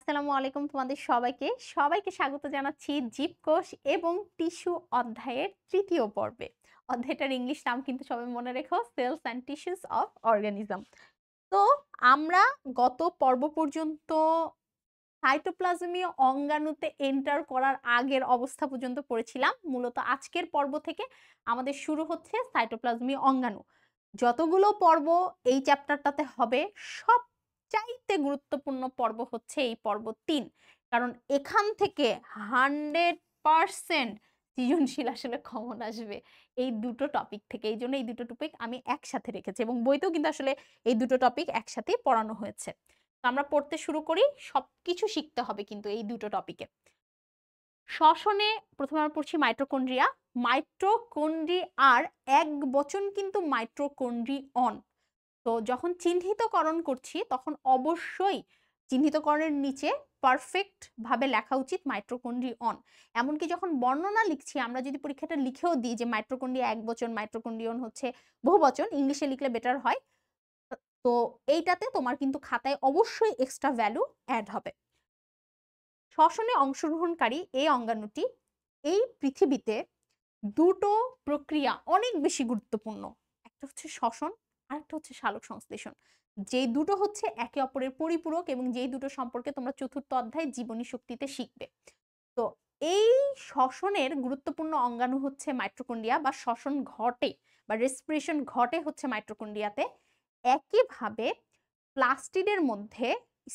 আসসালামু আলাইকুম তোমাদের সবাইকে স্বাগত জানাচ্ছি জীবকোষ এবং টিস্যু অধ্যায়ের তৃতীয় পর্বে। অধ্যায়টার ইংলিশ নাম কিন্তু সবাই মনে রেখো, cells and tissues of organism. তো আমরা গত পর্ব পর্যন্ত সাইটোপ্লাজমীয় অঙ্গাণুতে এন্টার করার আগের অবস্থা পর্যন্ত পড়েছিলাম। মূলত আজকের পর্ব থেকে আমাদের শুরু হচ্ছে সাইটোপ্লাজমীয় অঙ্গাণু। যতগুলো পর্ব এই চ্যাপ্টারটাতে হবে, সবচাইতে গুরুত্বপূর্ণ পর্ব হচ্ছে এই পর্ব ৩। কারণ এখান থেকে 100% সৃজনশীল আসলে কমন আসবে এই দুটো টপিক থেকে। এইজন্য এই দুটো টপিক আমি একসাথে রেখেছি এবং বইতেও কিন্তু আসলে এই দুটো টপিক একসাথেই পড়ানো হয়েছে। তো আমরা পড়তে শুরু করি। সবকিছু শিখতে হবে কিন্তু এই দুটো টপিকে। শ্বসনে প্রথমে আমরা পড়ছি মাইটোকন্ড্রিয়া। মাইটোকন্ড্রিয়ার এক বচন কিন্তু মাইটোকন্ড্রিয়ন। তো যখন চিহ্নিতকরণ করছি তখন অবশ্যই চিহ্নিতকরণের নিচে পারফেক্ট ভাবে লেখা উচিত মাইটোকন্ড্রিয়ন। এমনকি যখন বর্ণনা লিখছি, আমরা যদি পরীক্ষাটা লিখেও দিই যে মাইটোকন্ড্রিয়া এক বচন, মাইটোকন্ড্রিয়ন হচ্ছে বহুবচন, ইংলিশে লিখলে বেটার হয়। তো এইটাতে তোমার কিন্তু খাতায় অবশ্যই এক্সট্রা ভ্যালু অ্যাড হবে। শ্বসনে অংশগ্রহণকারী এই অঙ্গাণুটি এই পৃথিবীতে দুটো প্রক্রিয়া অনেক বেশি গুরুত্বপূর্ণ। একটা হচ্ছে শ্বসন, আরেকটা হচ্ছে সালোক সংশ্লেষণ। যেই দুটো হচ্ছে একে অপরের পরিপূরক এবং যেই দুটো সম্পর্কে তোমরা চতুর্থ অধ্যায় জীবনী শক্তিতে শিখবে। তো এই শ্বসনের গুরুত্বপূর্ণ অঙ্গাণু হচ্ছে মাইটোকন্ড্রিয়া, বা শ্বসন ঘটে বা রেসপিরেশন ঘটে হচ্ছে মাইটোকন্ড্রিয়াতে। একইভাবে প্লাস্টিডের মধ্যে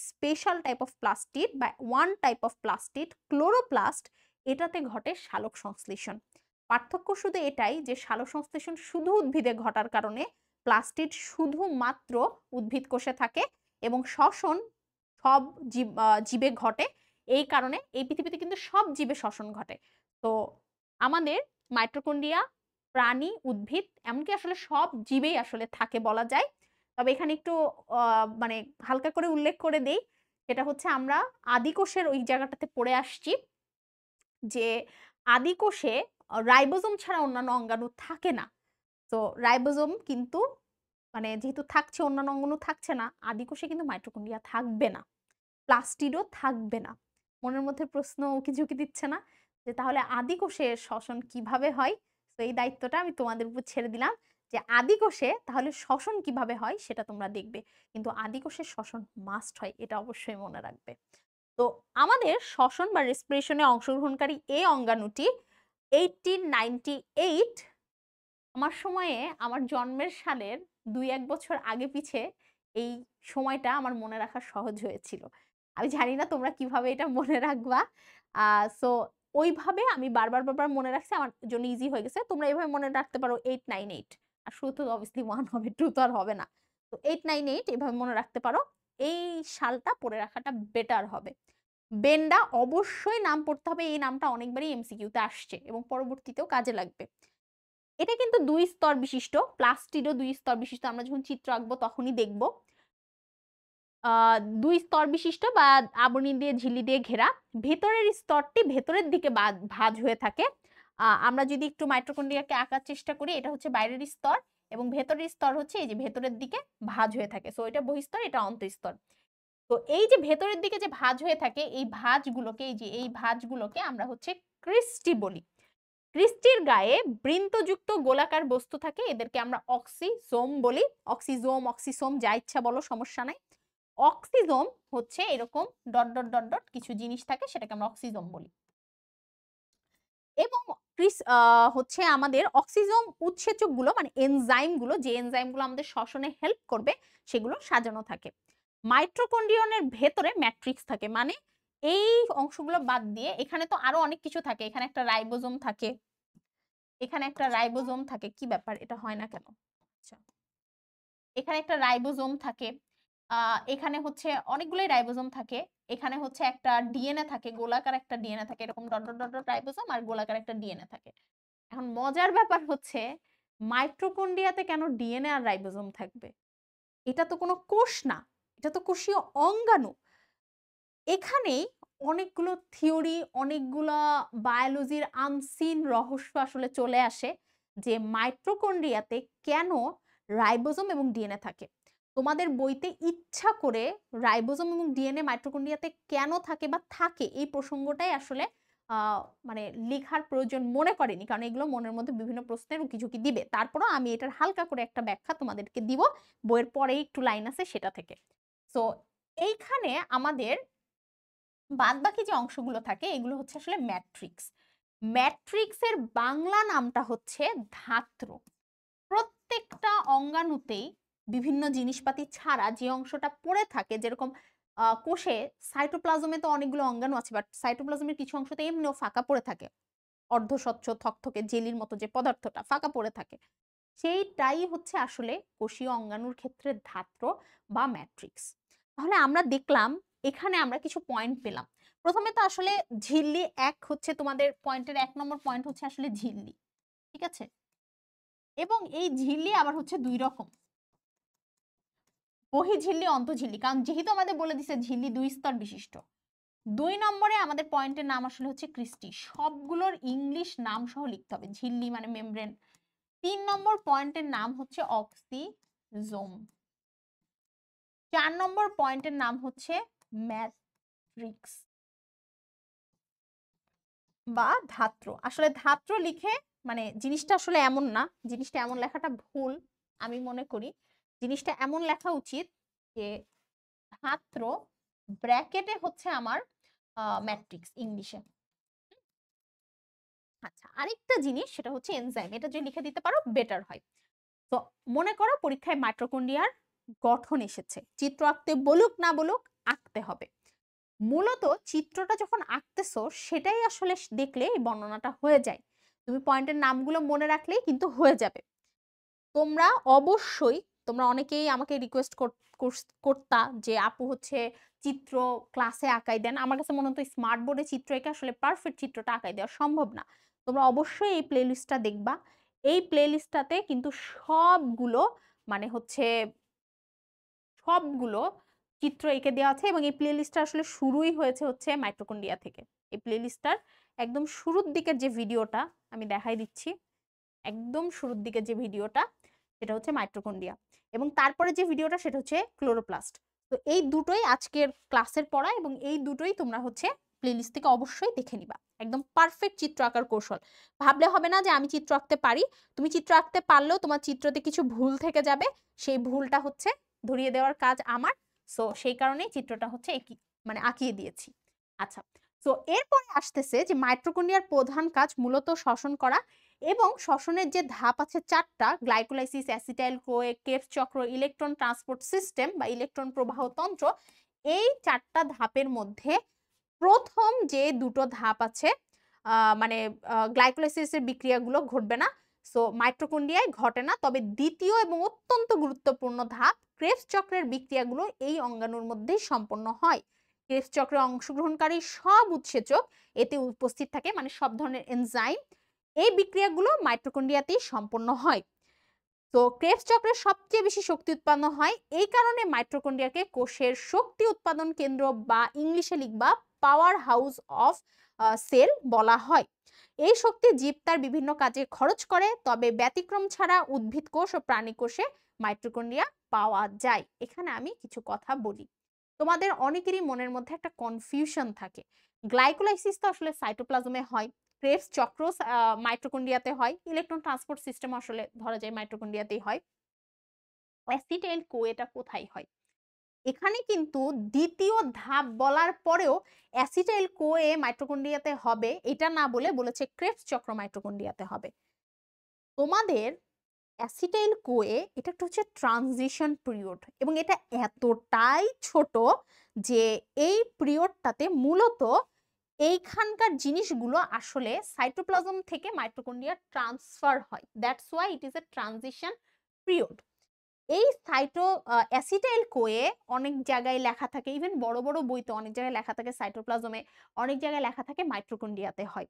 স্পেশাল টাইপ অফ প্লাস্টিড বা one type of plastid, chloroplast, এটাতে ঘটে সালোক সংশ্লেষণ। পার্থক্য শুধু এটাই যে সালোক সংশ্লেষণ শুধু উদ্ভিদে ঘটার কারণে প্লাস্টিড শুধুমাত্র উদ্ভিদ কোষে থাকে এবং শ্বসন সব জীবে ঘটে। এই কারণে এই পৃথিবীতে কিন্তু সব জীবে শ্বসন ঘটে। তো আমাদের মাইটোকন্ড্রিয়া প্রাণী, উদ্ভিদ, এমনকি আসলে সব জীবেই আসলে থাকে বলা যায়। তবে এখানে একটু মানে হালকা করে উল্লেখ করে দেই। সেটা হচ্ছে আমরা আদিকোষের ওই জায়গাটাতে পড়ে আসছি যে আদিকোষে রাইবোজোম ছাড়া অন্যান্য অঙ্গাণু থাকে না। তো রাইবোজোম কিন্তু মানে যেহেতু থাকছে, অন্যান্য অঙ্গাণু থাকছে না, আদিকোষে কিন্তু মাইটোকন্ড্রিয়া থাকবে না। প্লাস্টিডও থাকবে না। মনের মধ্যে প্রশ্ন উকি-ঝুঁকি দিচ্ছে না? যে তাহলে আদিকোষে শ্বসন কিভাবে হয়? তো এই দায়িত্বটা আমি তোমাদের উপর ছেড়ে দিলাম যে আদিকোষে তাহলে শ্বসন কিভাবে হয় সেটা তোমরা দেখবে। কিন্তু আদিকোষে শ্বসন মাস্ট হয়, এটা অবশ্যই মনে রাখবে। তো আমাদের শ্বসন বা রেসপিরেশনে অংশগ্রহণকারী এই অঙ্গাণুটি 1898, আমার সময়ে, আমার জন্মের সালের ২-১ বছর আগে পিছে এই সময়টা আমার মনে রাখা সহজ হয়েছিল। আমি জানি না তোমরা কিভাবে এটা মনে রাখবা। আ সো ওইভাবে আমি বারবার মনে রাখছি, আমার জন্য ইজি হয়ে গেছে। তোমরা এভাবে মনে রাখতে পারো 898। আর শুরুতে তো অবভিয়াসলি 1 হবে, 2 তো আর হবে না। তো 898 এভাবে মনে রাখতে পারো। এই সালটা পড়ে রাখাটা বেটার হবে। বেন্ডা অবশ্যই নাম পড়তে হবে। এই নামটা অনেকবারই এমসিকিউতে আসছে এবং পরবর্তীতেও কাজে লাগবে। এটা কিন্তু ২ স্তর বিশিষ্ট, প্লাস্টিডও ২ স্তর বিশিষ্ট। আমরা যখন চিত্র আঁকবো তখনই দেখব। আ ২ স্তর বিশিষ্ট বা আবরণী দিয়ে ঝিল্লি দিয়ে ঘেরা। ভেতরের স্তরটি ভেতরের দিকে ভাঁজ হয়ে থাকে। আমরা যদি একটু মাইটোকন্ড্রিয়াকে আঁকার চেষ্টা করি, এটা হচ্ছে বাইরের স্তর এবং ভেতরের স্তর হচ্ছে এই যে ভেতরের দিকে ভাঁজ হয়ে থাকে। সো এটা বহিঃস্তর, এটা অন্তঃস্তর। তো এই যে ভেতরের দিকে যে ভাঁজ হয়ে থাকে, এই ভাঁজগুলোকে, এই যে এই ভাঁজগুলোকে আমরা হচ্ছে ক্রিস্টি বলি। ক্রিস্টির গায়ে বৃন্তযুক্ত গোলাকার বস্তু থাকে, এদেরকে আমরা অক্সিজোম বলি। অক্সিজোম, অক্সিসোম যা ইচ্ছা বলো, সমস্যা নাই। অক্সিজোম হচ্ছে এরকম ডট কিছু জিনিস থাকে, সেটাকে আমরা অক্সিজোম বলি। এবং হচ্ছে আমাদের অক্সিজোম উৎসেচকগুলো মানে এনজাইমগুলো, যে এনজাইমগুলো আমাদের শ্বসনে হেল্প করবে, সেগুলো সাজানো থাকে। মাইটোকন্ড্রিয়নের ভেতরে ম্যাট্রিক্স থাকে, মানে এই অংশগুলো বাদ দিয়ে এখানে তো আরো অনেক কিছু থাকে। এখানে একটা রাইবোজোম থাকে, এখানে একটা রাইবোজোম থাকে। কি ব্যাপার? এটা হয় না কেন? আচ্ছা। এখানে একটা রাইবোজোম থাকে। আ এখানে হচ্ছে অনেকগুলোই রাইবোজোম থাকে। এখানে হচ্ছে একটা ডিএনএ থাকে, গোলাকার একটা ডিএনএ থাকে। এরকম ডট রাইবোজোম আর গোলাকার একটা ডিএনএ থাকে। এখন মজার ব্যাপার হচ্ছে মাইটোকন্ড্রিয়াতে কেন ডিএনএ আর রাইবোজোম থাকবে? এটা তো কোনো কোষ না। এটা তো কোষীয় অঙ্গাণু। এখানেই অনেকগুলো থিওরি, অনেকগুলা বায়োলজির আনসিন রহস্য আসলে চলে আসে যে মাইটোকন্ড্রিয়াতে কেন রাইবোজোম এবং ডিএনএ থাকে। তোমাদের বইতে ইচ্ছা করে রাইবোজোম এবং ডিএনএ মাইটোকন্ড্রিয়াতে কেন থাকে বা থাকে এই প্রসঙ্গটাই আসলে মানে লেখার প্রয়োজন মনে করেনি, কারণ এগুলো মনের মধ্যে বিভিন্ন প্রশ্নের উকিঝুঁকি দিবে। তারপরও আমি এটার হালকা করে একটা ব্যাখ্যা তোমাদেরকে দিব, বইয়ের পরেই একটু লাইন আছে সেটা থেকে। সো এইখানে আমাদের বাদবাকি যে অংশগুলো থাকে এগুলো হচ্ছে আসলে ম্যাট্রিক্স। ম্যাট্রিক্সের বাংলা নামটা হচ্ছে ধাত্র। প্রত্যেকটা অঙ্গাণুতেই বিভিন্ন জিনিসপাতি ছাড়া যে অংশটা পড়ে থাকে, যেরকম কোষে সাইটোপ্লাজমে তো অনেকগুলো অঙ্গাণু আছে, বাট সাইটোপ্লাজমের কিছু অংশতে এমনিও ফাঁকা পড়ে থাকে, অর্ধস্বচ্ছ থকথকে জেলির মতো যে পদার্থটা ফাঁকা পড়ে থাকে, সেইটাই হচ্ছে আসলে কোষীয় অঙ্গাণুর ক্ষেত্রে ধাত্র বা ম্যাট্রিক্স। তাহলে আমরা দেখলাম এখানে আমরা কিছু পয়েন্ট পেলাম। প্রথমে তো আসলে ঝিল্লি এক হচ্ছে, তোমাদের পয়েন্টের 1 নম্বর পয়েন্ট হচ্ছে আসলে ঝিল্লি, ঠিক আছে? এবং এই ঝিল্লি আবার হচ্ছে দুই রকম, বহিঃঝিল্লি অন্তঃঝিল্লি, কারণ যেহেতু আমাদের বলে দিছে ঝিল্লি 2 স্তর বিশিষ্ট। 2 নম্বরে আমাদের পয়েন্টের নাম আসলে হচ্ছে ক্রিস্টি, সবগুলোর ইংলিশ নাম সহ লিখতে হবে, ঝিল্লি মানে মেমব্রেন। 3 নম্বর পয়েন্টের নাম হচ্ছে অক্সিজোম। 4 নম্বর পয়েন্টের নাম হচ্ছে ম্যাট্রিক্স বা ধাত্র। আসলে ধাত্র লিখে মানে জিনিসটা আসলে এমন না, জিনিসটা এমন লেখাটা ভুল, আমি মনে করি জিনিসটা এমন লেখা উচিত যে ধাত্র ব্র্যাকেটে হচ্ছে আমার ম্যাট্রিক্স ইংলিশে। আচ্ছা, আরেকটা জিনিস সেটা হচ্ছে এনজাইম, এটা যদি লিখে দিতে পারো বেটার হয়। তো মনে করো পরীক্ষায় মাইটোকন্ড্রিয়ার গঠন এসেছে, চিত্র আঁকতে বলুক না বলুক আঁকতে হবে। মূলত চিত্রটা যখন আঁকতেছো সেটাই আসলে দেখলে এই বর্ণনাটা হয়ে যায়। তুমি পয়েন্টের নামগুলো মনে রাখলেই কিন্তু হয়ে যাবে। তোমরা অবশ্যই, তোমরা অনেকেই আমাকে রিকোয়েস্ট করতা যে আপু হচ্ছে চিত্র ক্লাসে আঁকাই দেন। আমার কাছে মনে হতো স্মার্ট বোর্ডে চিত্র এঁকে আসলে পারফেক্ট চিত্রটা আঁকাই দেওয়া সম্ভব না। তোমরা অবশ্যই এই প্লেলিস্টটা দেখবা। এই প্লেলিস্টটাতে কিন্তু সবগুলো মানে হচ্ছে সবগুলো চিত্র এঁকে দেওয়া আছে, এবং এই প্লেলিস্টটা আসলে শুরুই হয়েছে হচ্ছে মাইটোকন্ড্রিয়া থেকে। এই প্লেলিস্টটার একদম শুরুর দিকের যে ভিডিওটা আমি দেখাই দিচ্ছি, একদম শুরুর দিকের যে ভিডিওটা সেটা হচ্ছে মাইটোকন্ড্রিয়া, এবং তারপরে যে ভিডিওটা সেটা হচ্ছে ক্লোরোপ্লাস্ট। তো এই দুটোই আজকের ক্লাসের পড়া, এবং এই দুটোই তোমরা হচ্ছে প্লেলিস্ট থেকে অবশ্যই দেখে নিবা। একদম পারফেক্ট চিত্র আঁকার কৌশল। ভাবলে হবে না যে আমি চিত্র আঁকতে পারি, তুমি চিত্র আঁকতে পারলেও তোমার চিত্রতে কিছু ভুল থেকে যাবে, সেই ভুলটা হচ্ছে ধরিয়ে দেওয়ার কাজ আমার। সো সেই কারণেই চিত্রটা হচ্ছে মানে আঁকিয়ে দিয়েছি। আচ্ছা, তো এরপরে আসতেছে যে মাইটোকন্ড্রিয়ার প্রধান কাজ মূলত শ্বসন করা, এবং শ্বসনের যে ধাপ আছে 4টা, গ্লাইকোলাইসিস, অ্যাসিটাইল কোয়ে, কেপস চক্র, ইলেকট্রন ট্রান্সপোর্ট সিস্টেম বা ইলেকট্রন প্রবাহ তন্ত্র, এই 4টা ধাপের মধ্যে প্রথম যে দুটো ধাপ আছে মানে গ্লাইকোলাইসিসের বিক্রিয়াগুলো ঘটবে না, সো মাইটোকন্ড্রিয়ায় ঘটে না। তবে দ্বিতীয় এবং অত্যন্ত গুরুত্বপূর্ণ ধাপ ক্রেবস চক্রের বিক্রিয়াগুলো এই অঙ্গাণুর মধ্যেই সম্পন্ন হয়। ক্রেবস চক্রে অংশগ্রহণকারী সব উৎসেচক এতে উপস্থিত থাকে, মানে সব ধরনের এনজাইম, এই বিক্রিয়াগুলো মাইটোকন্ড্রিয়াতেই সম্পন্ন হয়। তো ক্রেবস চক্রে সবচেয়ে বেশি শক্তি উৎপন্ন হয়, এই কারণে মাইটোকন্ড্রিয়াকে কোষের শক্তি উৎপাদন কেন্দ্র বা ইংলিশে লিখবা পাওয়ার হাউস অফ সেল বলা হয়। এই শক্তি জীব তার বিভিন্ন কাজে খরচ করে, তবে ব্যতিক্রম ছাড়া উদ্ভিদ কোষ ও প্রাণী কোষে মাইটোকন্ড্রিয়া পাওয়া যায়। এখানে আমি কিছু কথা বলি, তোমাদের অনেকেরই মনের মধ্যে একটা কনফিউশন থাকে। গ্লাইকোলাইসিস তো আসলে সাইটোপ্লাজমে হয়, ক্রেবস চক্র মাইটোকন্ড্রিয়াতে হয়, ইলেকট্রন ট্রান্সপোর্ট সিস্টেম আসলে ধরা যায় মাইটোকন্ড্রিয়াতেই হয়, অ্যাসিটাইল কোয়েটা কোথায় হয়? এখানে কিন্তু দ্বিতীয় ধাপ বলার পরেও অ্যাসিটাইল কোয়ে মাইটোকন্ড্রিয়াতে হবে এটা না বলে বলেছে ক্রেবস চক্র মাইটোকন্ড্রিয়াতে হবে। তোমাদের অ্যাসিটাইল কোয়ে এটা একটা হচ্ছে ট্রানজিশন পিরিয়ড, এবং এটা এতটাই ছোট যে এই পিরিয়ডটাতে মূলত এইখানকার জিনিসগুলো আসলে সাইটোপ্লাজম থেকে মাইটোকন্ড্রিয়া ট্রান্সফার হয়, that's why it is a transition period. এই অ্যাসিটাইল কোয়ে অনেক জায়গায় লেখা থাকে, ইভেন বড় বড় বইতে অনেক জায়গায় লেখা থাকে সাইটোপ্লাজমে, অনেক জায়গায় লেখা থাকে মাইটোকন্ড্রিয়াতে হয়।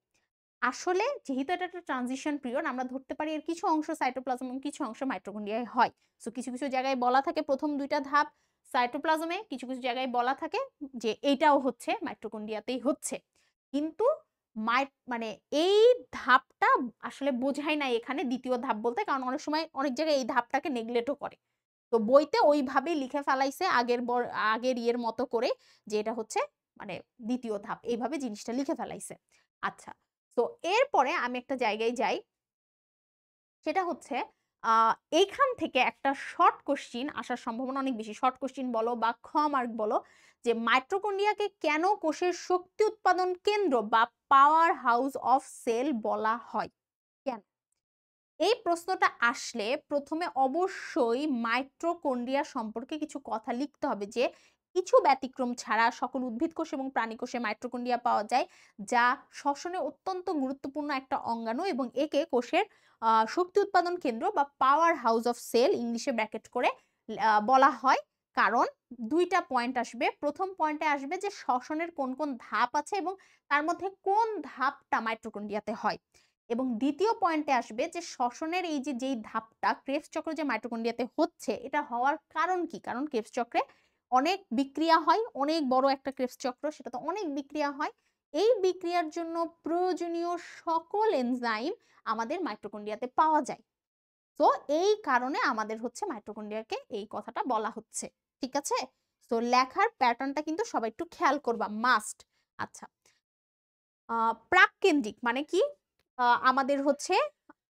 আসলে যেহেতু এটা একটা ট্রানজিশন পিরিয়ড, আমরা ধরতে পারি এর কিছু অংশ সাইটোপ্লাজম এবং কিছু অংশ মাইটোকন্ড্রিয়ায় হয়। সো কিছু কিছু জায়গায় বলা থাকে প্রথম দুইটা ধাপ সাইটোপ্লাজমে, কিছু কিছু জায়গায় বলা থাকে যে এইটাও হচ্ছে মাইটোকন্ড্রিয়াতেই হচ্ছে। কিন্তু মানে এই ধাপটা আসলে বোঝায় না এখানে দ্বিতীয় ধাপ বলতে, কারণ অনেক সময় অনেক জায়গায় এই ধাপটাকে নেগলেক্টও করে। তো বইতে ওইভাবেই লিখে ফেলাইছে আগের ইয়ের মতো করে, যে এটা হচ্ছে মানে দ্বিতীয় ধাপ, এইভাবে জিনিসটা লিখে ফেলাইছে। আচ্ছা, তো এরপরে আমি একটা জায়গায় যাই, সেটা হচ্ছে আ এইখান থেকে একটা শর্ট কোয়েশ্চেন আসার সম্ভাবনা অনেক বেশি। শর্ট কোয়েশ্চেন বলো বা খ মার্ক বলো, যে মাইটোকন্ড্রিয়াকে কেন কোষের শক্তি উৎপাদন কেন্দ্র বা পাওয়ার হাউস অফ সেল বলা হয়? কেন? এই প্রশ্নটা আসলে ১ম এ অবশ্যই মাইটোকন্ড্রিয়া সম্পর্কে কিছু কথা লিখতে হবে, যে কিছু ব্যতিক্রম ছাড়া সকল উদ্ভিদ কোষ এবং প্রাণী কোষে মাইটোকন্ড্রিয়া পাওয়া যায়, যা শ্বসনে অত্যন্ত গুরুত্বপূর্ণ একটা অঙ্গাণু, এবং একে কোষের শক্তি উৎপাদন কেন্দ্র বা পাওয়ার হাউস অফ সেল ইংলিশে ব্র্যাকেট করে বলা হয়। কারণ ২ টা পয়েন্ট আসবে। ১ম পয়েন্টে আসবে যে শ্বসনের কোন, কোন ধাপ আছে এবং তার মধ্যে কোন ধাপটা মাইটোকন্ড্রিয়াতে হয়। এবং ২য় পয়েন্টে আসবে যে শ্বসনের এই যে যেই ধাপটা ক্রেবস চক্র যে মাইটোকন্ড্রিয়াতে হচ্ছে, এটা হওয়ার কারণ কি? কারণ ক্রেবস চক্রে অনেক বিক্রিয়া হয়, অনেক বড় একটা ক্রেবস চক্র, সেটাতে অনেক বিক্রিয়া হয়। এই বিক্রিয়ার জন্য প্রয়োজনীয় সকল এনজাইম আমাদের মাইটোকন্ড্রিয়াতে পাওয়া যায়। তো এই কারণে আমাদের হচ্ছে মাইটোকন্ড্রিয়াকে এই কথাটা বলা হচ্ছে। ঠিক আছে? তো লেখার প্যাটার্নটা কিন্তু সবাই একটু খেয়াল করবা, মাস্ট। আচ্ছা। প্রাককেন্দ্রিক মানে কি? আমাদের হচ্ছে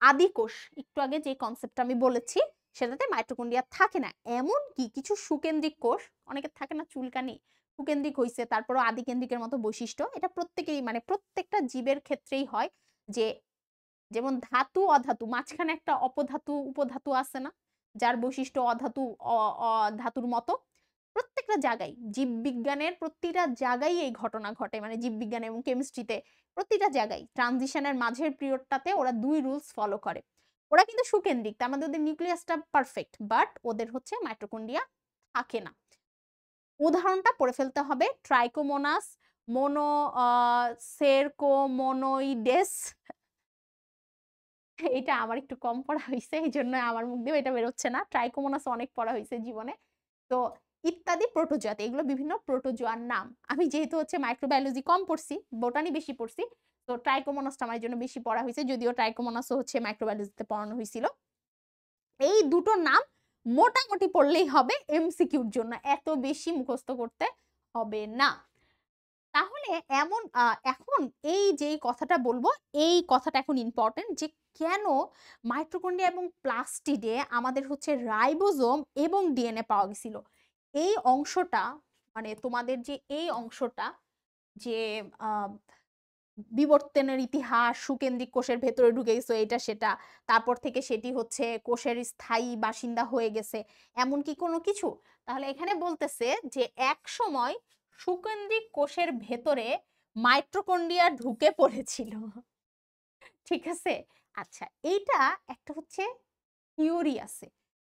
আদিকোষ, একটু আগে যে কনসেপ্টটা আমি বলেছি, সেটাতে মাইটোকন্ড্রিয়া থাকে না। এমনকি কিছু সুকেন্দ্রিক কোষ, অনেকের থাকে না চুলকানি, সুকেন্দ্রিক হইছে, তারপরেও আদিকেন্দ্রিকের মতো বৈশিষ্ট্য। এটা প্রত্যেকেরই মানে প্রত্যেকটা জীবের ক্ষেত্রেই হয়, যে যেমন ধাতু, অধাতু, মাঝখানে একটা অপধাতু, উপধাতু আছে না? যার বৈশিষ্ট্য অধাতু, অ অ ধাতুর মতো। প্রত্যেকটা জায়গায়, জীববিজ্ঞানের প্রতিটা জায়গায় এই ঘটনা ঘটে। মানে জীববিজ্ঞান এবং কেমিস্ট্রিতে প্রতিটা জায়গায় ট্রানজিশনের মাঝের পিরিয়ডটাতে ওরা ২ রুলস ফলো করে। ওরা কিন্তু সুকেন্দ্রিক, তার মানে ওদের নিউক্লিয়াসটা পারফেক্ট, বাট ওদের হচ্ছে মাইটোকন্ড্রিয়া থাকে না। উদাহরণটা পড়ে ফেলতে হবে। ট্রাইকোমোনাস, মোনো আ সেরকোমোনোইডেস। এটা আমার একটু কম পড়া হইছে। এইজন্য আমার মুখ দিয়েও এটা বেরোচ্ছে না। ট্রাইকোমোনাস অনেক পড়া হইছে জীবনে। তো ইত্যাদি প্রোটোজোয়াতে, এগুলো বিভিন্ন প্রোটোজোয়ার নাম। আমি যেহেতু হচ্ছে মাইক্রোবায়োলজি কম পড়ছি, বোটানি বেশি পড়ছি। তো ট্রাইকোমোনাসটা আমার জন্য বেশি পড়া হইছে। যদিও ট্রাইকোমোনাসও হচ্ছে মাইক্রোবায়োলজিতে পড়ানো হইছিল। এই দুটো নাম মোটামুটি পড়লেই হবে এমসিকিউর জন্য। এত বেশি মুখস্থ করতে হবে না। তাহলে এখন এই যেই কথাটা বলবো, এই কথাটা এখন ইম্পোর্টেন্ট, যে কেন মাইটোকন্ড্রিয়া এবং প্লাস্টিডে আমাদের হচ্ছে রাইবোজোম এবং ডিএনএ পাওয়া গেছিল। এই অংশটা, মানে তোমাদের যে এই অংশটা, যে আ বিবর্তনের ইতিহাস, সুকেন্দ্রিক কোষের ভেতরে ঢুকে গেছে এটা সেটা। তারপর থেকে সেটি হচ্ছে কোষের স্থায়ী বাসিন্দা হয়ে গেছে। এমন কি কোনো কিছু? তাহলে এখানে বলতেছে যে একসময় সুকেন্দ্রিক কোষের ভেতরে মাইটোকন্ড্রিয়া ঢুকে পড়েছিল। ঠিক আছে? আচ্ছা, এইটা একটা হচ্ছে থিওরি আছে।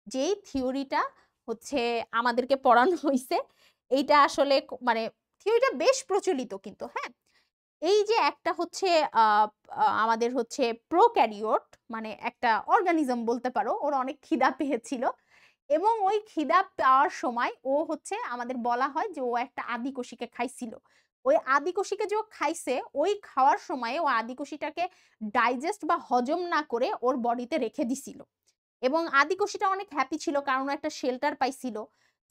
যেই থিওরিটা হচ্ছে আমাদেরকে পড়ানো হইছে। এইটা আসলে মানে থিওরিটা বেশ প্রচলিত কিন্তু, হ্যাঁ? এই যে একটা হচ্ছে আ আ আমাদের হচ্ছে প্রোক্যারিওট, মানে একটা অর্গানিজম বলতে পারো। ওর অনেক খিদা পেয়েছিল এবং ওই খিদা পাওয়ার সময় ও হচ্ছে, আমাদের বলা হয় যে ও একটা আদিকোষীকে খাইছিল। ওই আদিকোষীকে যে ও খাইছে, ওই খাওয়ার সময় ও আদিকোষীটাকে ডাইজেস্ট বা হজম না করে ওর বডিতে রেখে দিছিল। এবং আদিকোষীটা অনেক হ্যাপি ছিল, কারণ ও একটা শেল্টার পাইছিল।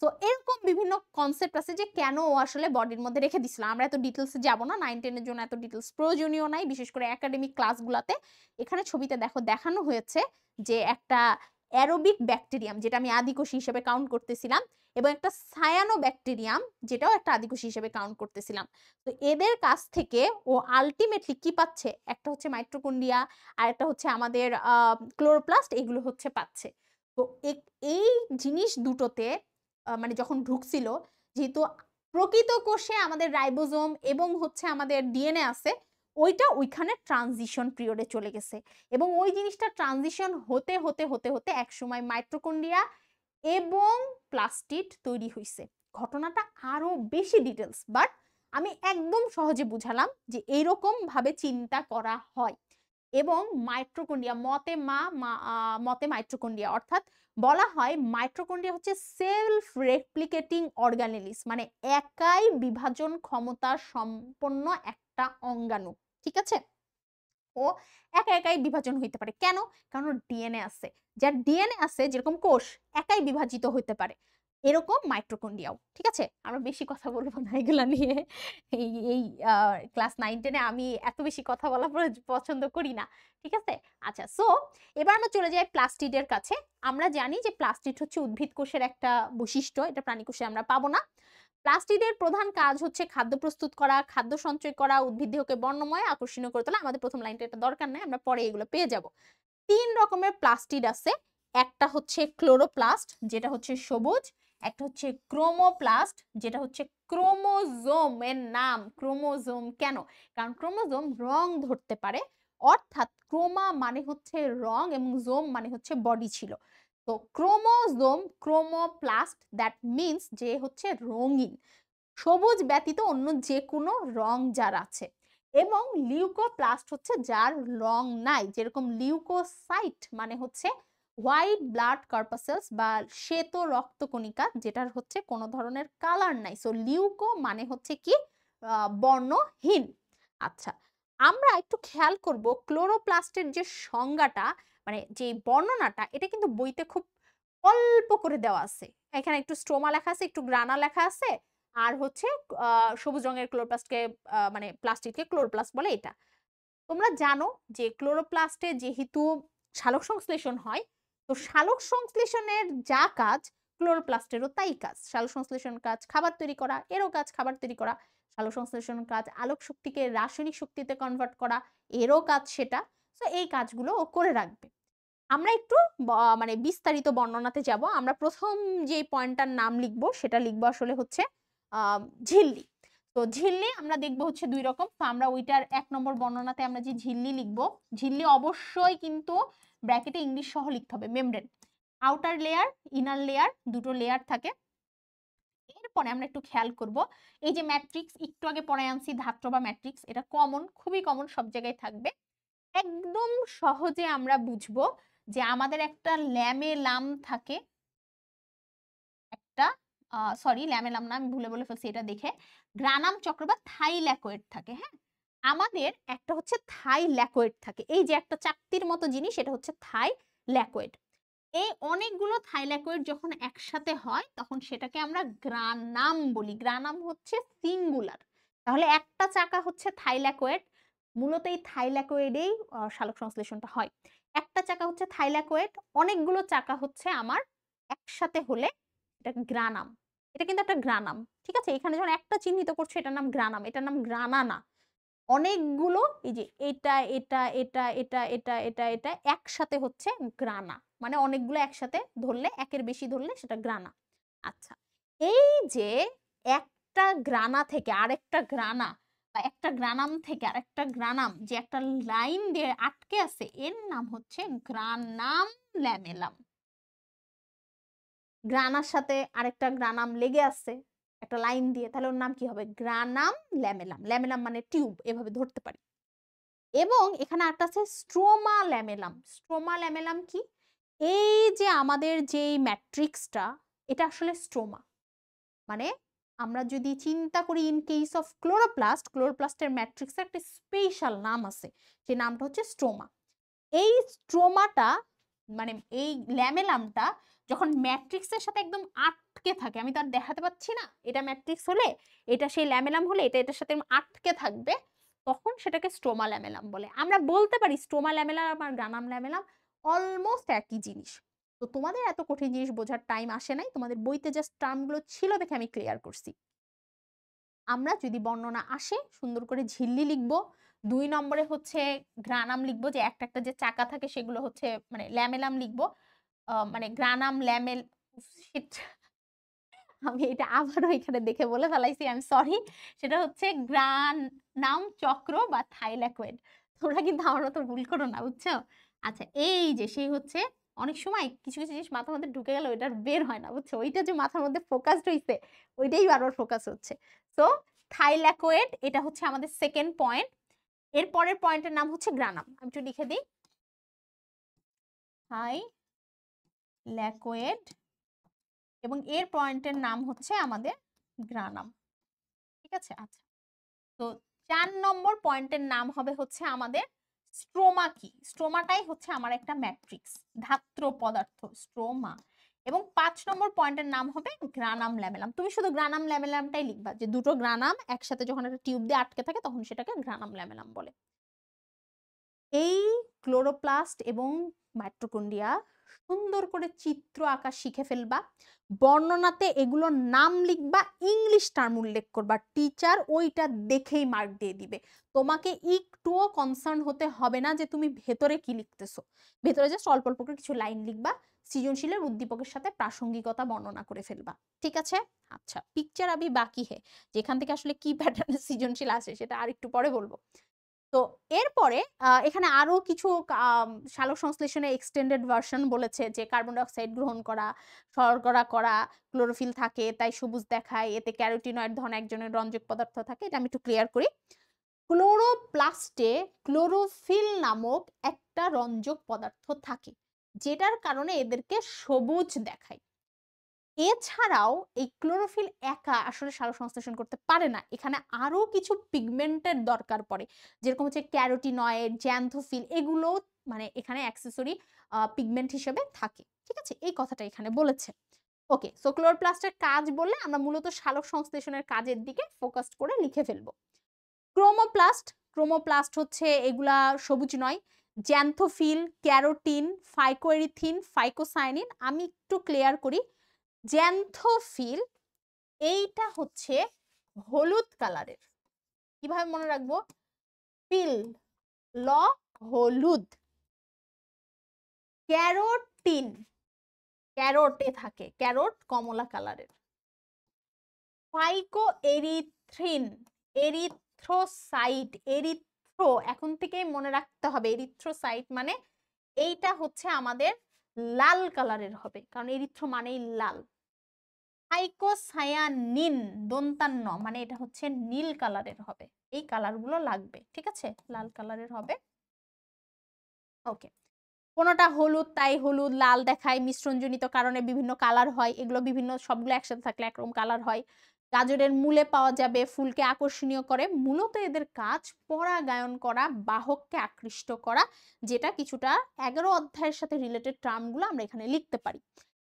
তো এরকম বিভিন্ন কনসেপ্ট আছে যে কেন ও আসলে বডির মধ্যে রেখে দিছিল। আমরা এত ডিটেইলস এ যাব না। 9-10 এর জন্য এত ডিটেইলস প্রয়োজনীয় নাই। বিশেষ করে একাডেমিক ক্লাসগুলাতে। এখানে ছবিতে দেখানো হয়েছে যে একটা অ্যারোবিক ব্যাকটেরিয়াম, যেটা আমি আদিকোষী হিসেবে কাউন্ট করতেছিলাম, এবং একটা সায়ানোব্যাকটেরিয়াম, যেটাও একটা আদিকোষী হিসেবে কাউন্ট করতেছিলাম। তো এদের কাছ থেকে ও আল্টিমেটলি কি পাচ্ছে? একটা হচ্ছে মাইটোকন্ড্রিয়া, আরেকটা হচ্ছে আমাদের ক্লোরোপ্লাস্ট, এগুলো হচ্ছে পাচ্ছে। তো এই জিনিস দুটোতে মানে যখন ঢুকছিল, যেহেতু প্রকৃত কোষে আমাদের রাইবোজোম এবং হচ্ছে আমাদের ডিএনএ আছে, ওইটা ওইখানে ট্রানজিশন পিরিয়ডে চলে গেছে। এবং ওই জিনিসটা ট্রানজিশন হতে একসময় মাইটোকন্ড্রিয়া এবং প্লাস্টিড তৈরি হইছে। ঘটনাটা আরো বেশি ডিটেইলস, বাট আমি একদম সহজে বুঝালাম যে এইরকম ভাবে চিন্তা করা হয়। এবং মাইটোকন্ড্রিয়া মতে মাইটোকন্ড্রিয়া, অর্থাৎ বলা হয় মাইটোকন্ড্রিয়া হচ্ছে সেলফ রেপ্লিকেটিং অর্গানেলিস, মানে একাই বিভাজন ক্ষমতা সম্পন্ন একটা অঙ্গাণু। ঠিক আছে? ও একা একাই বিভাজন হইতে পারে। কেন? কারণ ওর ডিএনএ আছে। যার ডিএনএ আছে যেরকম কোষ একাই বিভাজিত হইতে পারে। এরকম মাইটোকন্ড্রিয়াও। ঠিক আছে? আমরা বেশি কথা বলব না এগুলা নিয়ে। এই এই আ ক্লাস 9-10 এ আমি এত বেশি কথা বলা পছন্দ করি না। ঠিক আছে? আচ্ছা এবার আমরা চলে যাই প্লাস্টিডের কাছে। আমরা জানি যে প্লাস্টিড হচ্ছে উদ্ভিদ কোষের একটা বৈশিষ্ট্য। এটা প্রাণী কোষে আমরা পাবো না। প্লাস্টিডের প্রধান কাজ হচ্ছে খাদ্য প্রস্তুত করা, খাদ্য সঞ্চয় করা, উদ্ভিদ দেহকে বর্ণময় আকর্ষণীয় করে তোলা। আমাদের প্রথম লাইনটা এটা দরকার নাই। আমরা পরে এগুলো পেয়ে যাব। ৩ রকমের প্লাস্টিড আছে। একটা হচ্ছে ক্লোরোপ্লাস্ট যেটা হচ্ছে সবুজ, একটা হচ্ছে ক্রোমোপ্লাস্ট যেটা হচ্ছে ক্রোমোজোম এর নাম ক্রোমোজোম কেন? কারণ ক্রোমোজোম রং ধরতে পারে। অর্থাৎ ক্রোমা মানে হচ্ছে রং এবং জোম মানে হচ্ছে বডি ছিল। তো ক্রোমোজোম ক্রোমোপ্লাস্ট দ্যাট মিন্স যে হচ্ছে রঙিন। সবুজ ব্যতীত অন্য যে কোনো রং যার আছে। এবং লিউকোপ্লাস্ট হচ্ছে যার রং নাই, যেরকম লিউকোসাইট মানে হচ্ছে হোয়াইট ব্লাড কর্পাসেলস বা শ্বেত রক্তকণিকা যেটার হচ্ছে কোনো ধরনের কালার নাই। সো লিউকো মানে হচ্ছে কি বর্ণহীন। আচ্ছা, আমরা একটু খেয়াল করব ক্লোরোপ্লাস্টের যে সংজ্ঞাটা মানে যে বর্ণনাটা এটা কিন্তু বইতে খুব অল্প করে দেওয়া আছে। এখানে একটু স্ট্রোমা লেখা আছে, একটু গ্রানা লেখা আছে, আর হচ্ছে সবুজ রঙের ক্লোরোপ্লাস্টকে মানে প্লাস্টিককে ক্লোরোপ্লাস্ট বলে এটা। তোমরা জানো যে ক্লোরোপ্লাস্টে যেহেতু সালোক সংশ্লেষণ হয়, তো সালোক সংশ্লেষণের যা কাজ ক্লোরোপ্লাস্টেরও তাই কাজ। সালোক সংশ্লেষণ কাজ খাবার তৈরি করা, এরও কাজ খাবার তৈরি করা। সালোক সংশ্লেষণ কাজ আলোক শক্তিকে রাসায়নিক শক্তিতে কনভার্ট করা, এরও কাজ সেটা। তো এই কাজগুলো ও করে রাখবে। আমরা একটু মানে বিস্তারিত বর্ণনাতে যাব। আমরা প্রথম যে পয়েন্টটার নাম লিখব সেটা লিখব আসলে হচ্ছে ঝিল্লি। তো ঝিল্লি আমরা দেখব হচ্ছে ২ রকম। তো আমরা ওইটার ১ নম্বর বর্ণনাতে আমরা যে ঝিল্লি লিখব, ঝিল্লি অবশ্যই কিন্তু ব্র্যাকেটে ইংলিশ সহ লিখতে হবে membrane. Outer layer, inner layer, দুটো লেয়ার থাকে। এরপরে আমরা একটু খেয়াল করব এই যে ম্যাট্রিক্স একটু আগে পড়ায় আনছি ধাত্র বা ম্যাট্রিক্স, এটা কমন, খুবই কমন, সব জায়গায় থাকবে। একদম সহজে আমরা বুঝবো যে আমাদের একটা ল্যামেলাম থাকে, একটা সরি ল্যামেলাম না, আমি ভুলে বলে ফেলছি এটা দেখে, গ্রানাম চক্র বা থাইল্যাকয়েড থাকে। হ্যাঁ, আমাদের একটা হচ্ছে থাইল্যাকয়েড থাকে। এই যে একটা চাকতির মতো জিনিস, এটা হচ্ছে থাইল্যাকয়েড। এই অনেকগুলো থাইল্যাকয়েড যখন একসাথে হয় তখন সেটাকে আমরা গ্রানাম বলি। গ্রানাম হচ্ছে সিঙ্গুলার। তাহলে একটা চাকা হচ্ছে থাইল্যাকয়েড। মূলত এই থাইল্যাকয়েডেই সালোক সংশ্লেষণটা হয়। একটা চাকা হচ্ছে থাইল্যাকয়েড, অনেকগুলো চাকা হচ্ছে আমার একসাথে হলে এটা গ্রানাম। এটা কিন্তু একটা গ্রানাম। ঠিক আছে? এখানে যখন একটা চিহ্নিত করছে এটার নাম গ্রানাম, এটার নাম গ্রানা না। অনেকগুলো এই যে এটা একসাথে হচ্ছে গ্রানা। মানে অনেকগুলো একসাথে ধরলে, একের বেশি ধরলে সেটা গ্রানা। আচ্ছা, এই যে একটা গ্রানা থেকে আরেকটা গ্রানা বা একটা গ্রানাম থেকে আরেকটা গ্রানাম যে একটা লাইন দিয়ে আটকে আছে, এর নাম হচ্ছে গ্রানাম ল্যামেলাম। গ্রানার সাথে আরেকটা গ্রানাম লেগে আছে একটা লাইন দিয়ে, তাহলে ওর নাম কি হবে? গ্রানাম ল্যামেলাম। ল্যামেলাম মানে টিউব, এভাবে ধরতে পারি। এবং এখানে একটা আছে স্ট্রোমা ল্যামেলাম। স্ট্রোমা ল্যামেলাম কি? এই যে আমাদের যেই ম্যাট্রিক্সটা, এটা আসলে স্ট্রোমা। মানে আমরা যদি চিন্তা করি ইন কেস অফ ক্লোরোপ্লাস্ট, ক্লোরোপ্লাস্টের ম্যাট্রিক্সের একটা স্পেশাল নাম আছে। সেই নামটা হচ্ছে স্ট্রোমা। এই স্ট্রোমাটা মানে এই ল্যামেলামটা যখন ম্যাট্রিক্সের সাথে একদম আটকে থাকে, আমি তো আর দেখাতে পাচ্ছি না, এটা ম্যাট্রিক্স হলে এটা সেই ল্যামেলাম হলে এটা এটার সাথে আটকে থাকবে, তখন সেটাকে স্ট্রোমা ল্যামেলাম বলে। আমরা বলতে পারি স্ট্রোমা ল্যামেলাম আর গ্রানাম ল্যামেলাম অলমোস্ট একই জিনিস। তো তোমাদের এত কঠিন জিনিস বোঝার টাইম আসে নাই, তোমাদের বইতে জাস্ট টার্মগুলো ছিল দেখে আমি ক্লিয়ার করছি। আমরা যদি বর্ণনা আসে সুন্দর করে ঝিল্লি লিখব। ২ নম্বরে হচ্ছে গ্রানাম লিখব, যে একটা একটা যে চাকা থাকে সেগুলো হচ্ছে মানে ল্যামেলাম লিখব। মানে গ্রানাম ল্যামেল শিট, আমি এটা আবারও এখানে দেখে বলে ফেলাইছি, আই এম সরি। সেটা হচ্ছে গ্রানাম চক্র বা থাইল্যাকয়েড। তোমরা কিন্তু আমার মতো ভুল করো না, বুঝছো? আচ্ছা, এই যে সেই হচ্ছে অনেক সময় কিছু কিছু জিনিস মাথার মধ্যে ঢুকে গেলে ওইটার বের হয় না, বুঝছো? ওইটা যে মাথার মধ্যে ফোকাসড হইছে ওইটাই বারবার ফোকাস হচ্ছে। সো থাইল্যাকয়েড এটা হচ্ছে আমাদের সেকেন্ড পয়েন্ট। এর পরের পয়েন্টের নাম হচ্ছে গ্রানাম। আমি একটু লিখে দিই, থাইল্যাকয়েড, এবং এর পয়েন্টের নাম হচ্ছে আমাদের গ্রানাম। ঠিক আছে? আচ্ছা, তো ৪ নম্বর পয়েন্টের নাম হবে হচ্ছে আমাদের স্ট্রোমা কি? স্ট্রোমাটাই হচ্ছে আমার একটা ম্যাট্রিক্স, ধাত্র পদার্থ স্ট্রোমা। এবং 5 নম্বর পয়েন্টের নাম হবে গ্রানাম ল্যামেলাম। তুমি শুধু গ্রানাম ল্যামেলামটাই লিখবা, যে দুটো গ্রানাম একসাথে যখন একটা টিউব দিয়ে আটকে থাকে তখন সেটাকে গ্রানাম ল্যামেলাম বলে। এই ক্লোরোপ্লাস্ট এবং মাইটোকন্ড্রিয়া সুন্দর করে চিত্র আঁকা শিখে ফেলবা। বর্ণনাতে এগুলোর নাম লিখবা, ইংলিশ টার্ম উল্লেখ করবা, টিচার ওইটা দেখেই মার্ক দিয়ে দিবে। তোমাকে একটুও কনসার্ন হতে হবে না যে তুমি ভেতরে কি লিখতেছো। ভেতরে জাস্ট অল্প অল্প করে কিছু লাইন লিখবা, সৃজনশীলের উদ্দীপকের সাথে প্রাসঙ্গিকতা বর্ণনা করে ফেলবা। ঠিক আছে? আচ্ছা, পিকচার আবি বাকি হে, যেখান থেকে আসলে কি প্যাটার্নে সৃজনশীল আসে সেটা আর একটু পরে বলবো। তো এরপরে এখানে আরো কিছু সালোক সংশ্লেষণে এক্সটেন্ডেড ভার্সন বলেছে, যে কার্বন ডাই অক্সাইড গ্রহণ করা, শর্করা করা, ক্লোরোফিল থাকে তাই সবুজ দেখায়, এতে ক্যারোটিনয়েড ধরনের একজনের রঞ্জক পদার্থ থাকে। এটা আমি একটু ক্লিয়ার করি। ক্লোরোপ্লাস্টে ক্লোরোফিল নামক একটা রঞ্জক পদার্থ থাকে, যেটার কারণে এদেরকে সবুজ দেখায়। এছাড়াও এই ক্লোরোফিল একা আসলে সালোকসংশ্লেষণ করতে পারে না, এখানে আরো কিছু পিগমেন্টের দরকার পড়ে, যেরকম হচ্ছে ক্যারোটিনয়েড, জ্যান্থোফিল, এগুলো মানে এখানে অ্যাক্সেসরি পিগমেন্ট হিসেবে থাকে। ঠিক আছে, এই কথাটা এখানে বলেছে। ওকে, সো ক্লোরোপ্লাস্টের কাজ বললে আমরা মূলত সালোক সংশ্লেষণের কাজের দিকে ফোকাস করে লিখে ফেলবো। ক্রোমোপ্লাস্ট, ক্রোমোপ্লাস্ট হচ্ছে এগুলা সবুজ নয়। জ্যান্থোফিল, ক্যারোটিন, ফাইকোএরিথিন, ফাইকোসায়ানিন, আমি একটু ক্লিয়ার করি। জ্যান্থোফিল এইটা হচ্ছে হলুদ কালারের। কিভাবে মনে রাখবো? ফিল, ল, হলুদ। ক্যারোটিন, ক্যারোটে থাকে, ক্যারোট কমলা কালারের। ফাইকোএরিথ্রিন, এরিথ্রোসাইট, এরিথ্রো এখন থেকেই মনে রাখতে হবে, এরিথ্রোসাইট মানে এইটা হচ্ছে আমাদের লাল কালারের হবে, কারণ এরিথ্রো মানেই লাল। ফাইকোসায়ানিন দন্তান্ন মানে এটা হচ্ছে নীল কালারের হবে। এই কালারগুলো লাগবে, ঠিক আছে, লাল কালারের হবে। ওকে, কোনোটা হলুদ তাই হলুদ, লাল দেখায়, মিশ্রণজনিত কারণে বিভিন্ন কালার হয়, এগুলো বিভিন্ন সবগুলো একসাথে থাকলে একরকম কালার হয়। গাজরের মূলে পাওয়া যাবে, ফুলকে আকর্ষণীয় করে। মূলত এদের কাজ পরাগায়ন করা, বাহককে আকৃষ্ট করা, যেটা কিছুটা 11 অধ্যায়ের সাথে রিলেটেড টার্মগুলো আমরা এখানে লিখতে পারি।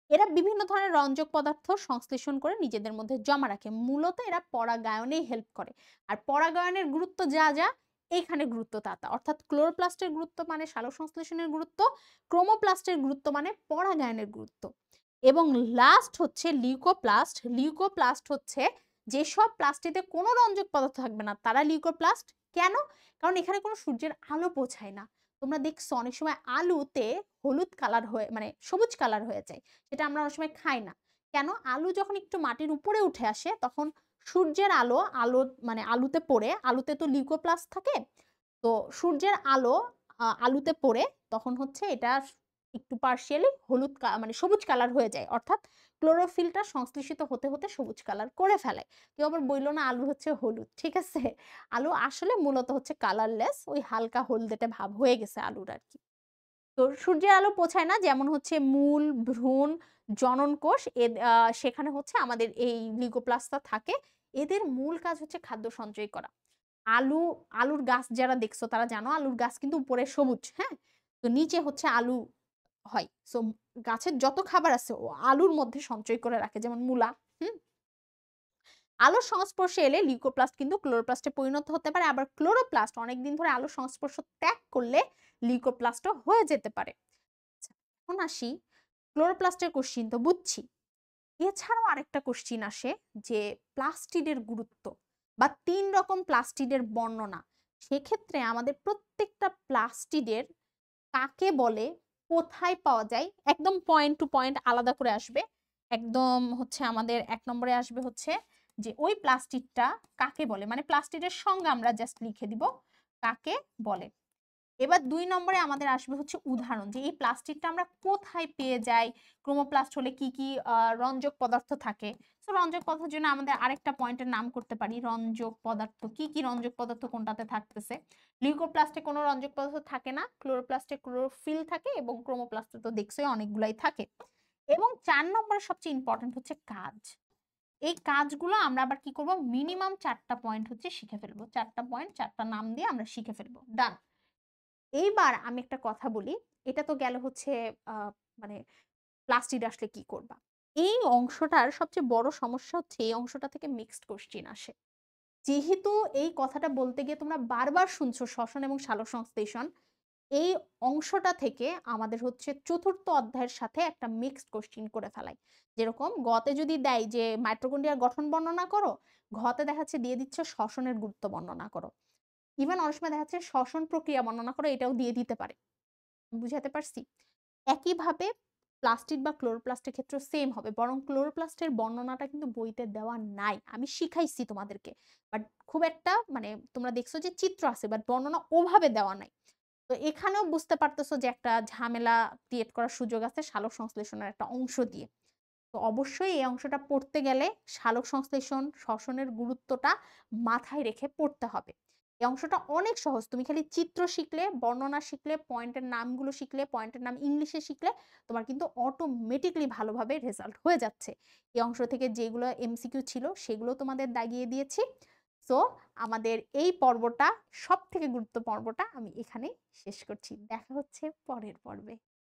এরা বিভিন্ন ধরনের রঞ্জক পদার্থ সংশ্লেষণ করে নিজেদের মধ্যে জমা রাখে, মূলত এরা পরাগায়নেই হেল্প করে। আর পরাগায়নের গুরুত্ব যা যা এইখানে গুরুত্ব তা তা, অর্থাৎ ক্লোরোপ্লাস্টের গুরুত্ব মানে সালোক সংশ্লেষণের গুরুত্ব, ক্রোমোপ্লাস্টের গুরুত্ব মানে পরাগায়নের গুরুত্ব। এবং লাস্ট হচ্ছে লিউকোপ্লাস্ট। লিউকোপ্লাস্ট হচ্ছে যেসব প্লাস্টিতে কোনো রঞ্জক পদার্থ থাকবে না তারা লিউকোপ্লাস্ট। কেন? কারণ এখানে কোনো সূর্যের আলো পৌঁছায় না। তোমরা দেখছো অনেক সময় আলুতে হলুদ কালার হয়ে মানে সবুজ কালার হয়ে যায়, সেটা আমরা অনেক সময় খাই না। কেন? আলু যখন একটু মাটির উপরে উঠে আসে তখন সূর্যের আলো আলো মানে আলুতে পড়ে, আলুতে তো লিউকোপ্লাস্ট থাকে, তো সূর্যের আলো আলুতে পড়ে তখন হচ্ছে এটা একটু পার্শিয়ালি হলুদ মানে সবুজ কালার হয়ে যায়, অর্থাৎ ক্লোরোফিলটা সংশ্লেষিত হতে হতে সবুজ কালার করে ফেলে। কেউ আবার বললো না আলু হচ্ছে হলুদ, ঠিক আছে, আলু আসলে মূলত হচ্ছে কালারলেস, ওই হালকা হলদেটে ভাব হয়ে গেছে আলুর আর কি। তো সূর্যের আলো পৌঁছায় না, যেমন হচ্ছে মূল, ভ্রূণ, জনন কোষ, সেখানে হচ্ছে আমাদের এই লিউকোপ্লাস্টটা থাকে। এদের মূল কাজ হচ্ছে খাদ্য সঞ্চয় করা। আলু, আলুর গাছ যারা দেখছো তারা জানো আলুর গাছ কিন্তু উপরে সবুজ, হ্যাঁ, তো নিচে হচ্ছে আলু হয়। সো গাছের যত খাবার আছে ও আলুর মধ্যে সঞ্চয় করে রাখে, যেমন মূলা। হুম, আলোর সংস্পর্শে এলে লিউকোপ্লাস্ট কিন্তু ক্লোরোপ্লাস্টে পরিণত হতে পারে, আবার ক্লোরোপ্লাস্ট অনেকদিন ধরে আলোর সংস্পর্শ ত্যাগ করলে লিউকোপ্লাস্টও হয়ে যেতে পারে। আচ্ছা, এখন আসি ক্লোরোপ্লাস্টের কোশ্চিন তো বুঝছি। এছাড়াও আরেকটা কোশ্চিন আসে যে প্লাস্টিডের গুরুত্ব বা 3 রকম প্লাস্টিডের বর্ণনা। সেক্ষেত্রে আমাদের প্রত্যেকটা প্লাস্টিডের কাকে বলে, কোথায় পাওয়া যায়, একদম পয়েন্ট টু পয়েন্ট আলাদা করে আসবে। একদম হচ্ছে আমাদের 1 নম্বরে আসবে হচ্ছে যে ওই প্লাস্টিডটা কাকে বলে, মানে প্লাস্টিডের সংজ্ঞা আমরা জাস্ট লিখে দিব কাকে বলে। এবার 2 নম্বরে আমাদের আসবে হচ্ছে উদাহরণ, যে এই প্লাস্টিকটা আমরা কোথায় পেয়ে যাই, ক্রোমোপ্লাস্ট হলে কি কি রঞ্জক পদার্থ থাকে। তো রঞ্জক পদার্থের জন্য আমাদের আরেকটা পয়েন্টের নাম করতে পারি রঞ্জক পদার্থ। কি কি রঞ্জক পদার্থ কোনটাতে থাকতেছে? লিউকোপ্লাস্টে কোনো রঞ্জক পদার্থ থাকে না, ক্লোরোপ্লাস্টে ক্লোরোফিল থাকে এবং ক্রোমোপ্লাস্টে তো দেখছোই অনেকগুলাই থাকে। এবং 4 নম্বরে সবচেয়ে ইম্পর্টেন্ট হচ্ছে কাজ। এই কাজগুলো আমরা আবার কি করব, মিনিমাম 4টা পয়েন্ট হচ্ছে শিখে ফেলবো, 4টা পয়েন্ট 4টা নাম দিয়ে আমরা শিখে ফেলবো, ডান। এইবার আমি একটা কথা বলি। এটা তো গেল হচ্ছে আ মানে প্লাস্টিড আসলে কি করবা? এই অংশটার সবচেয়ে বড় সমস্যা হচ্ছে এই অংশটা থেকে মিক্সড কোয়েশ্চেন আসে। যেহেতু এই কথাটা বলতে গিয়ে তোমরা বারবার শুনছো শ্বসন এবং সালোকসংশ্লেষণ, এই অংশটা থেকে আমাদের হচ্ছে ৪র্থ অধ্যায়ের সাথে একটা মিক্সড কোয়েশ্চেন করে ফেলায়। যেরকম গ-তে যদি দেয় যে মাইটোকন্ড্রিয়ার গঠন বর্ণনা করো, ঘ-তে দেখা যাচ্ছে দিয়ে দিচ্ছে শ্বসনের গুরুত্ব বর্ণনা করো। ইভেন অনেক সময় দেখা যাচ্ছে শ্বসন প্রক্রিয়া বর্ণনা করো এটাও দিয়ে দিতে পারে। বুঝাতে পারছি? একইভাবে প্লাস্টিড বা ক্লোরোপ্লাস্টের ক্ষেত্রেও সেম হবে। বরং ক্লোরোপ্লাস্টের বর্ণনাটা কিন্তু বইতে দেওয়া নাই। আমি শিখাইছি তোমাদেরকে। বাট খুব একটা মানে তোমরা দেখছো যে চিত্র আছে বাট বর্ণনা ওভাবে দেওয়া নাই। তো এখানেও বুঝতে পারতেছো যে একটা ঝামেলা ক্রিয়েট করার সুযোগ আছে সালোকসংশ্লেষণের একটা অংশ দিয়ে। তো অবশ্যই এই অংশটা পড়তে গেলে সালোকসংশ্লেষণ, শ্বসনের গুরুত্বটা মাথায় রেখে পড়তে হবে। এই অংশটা অনেক সহজ। তুমি খালি চিত্র শিখলে, বর্ণনা শিখলে, পয়েন্টের নামগুলো শিখলে, পয়েন্টের নাম ইংলিশে শিখলে তোমার কিন্তু অটোমেটিক্যালি ভালোভাবে রেজাল্ট হয়ে যাচ্ছে। এই অংশ থেকে যেগুলো এমসিকিউ ছিল সেগুলো তোমাদের দাগিয়ে দিয়েছি। সো আমাদের এই পর্বটা সবথেকে গুরুত্ব পর্বটা আমি এখানেই শেষ করছি। দেখা হচ্ছে পরের পর্বে।